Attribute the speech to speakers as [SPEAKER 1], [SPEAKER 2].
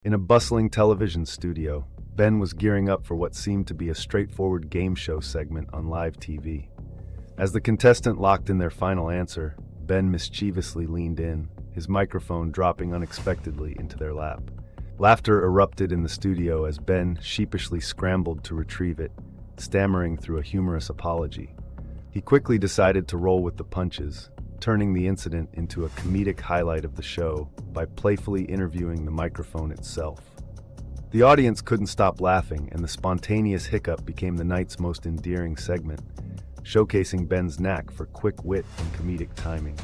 [SPEAKER 1] In a bustling television studio, Ben was gearing up for what seemed to be a straightforward game show segment on live TV. As the contestant locked in their final answer, Ben mischievously leaned in, his microphone dropping unexpectedly into their lap. Laughter erupted in the studio as Ben sheepishly scrambled to retrieve it, stammering through a humorous apology. He quickly decided to roll with the punches, turning the incident into a comedic highlight of the show by playfully interviewing the microphone itself. The audience couldn't stop laughing, and the spontaneous hiccup became the night's most endearing segment, showcasing Ben's knack for quick wit and comedic timing.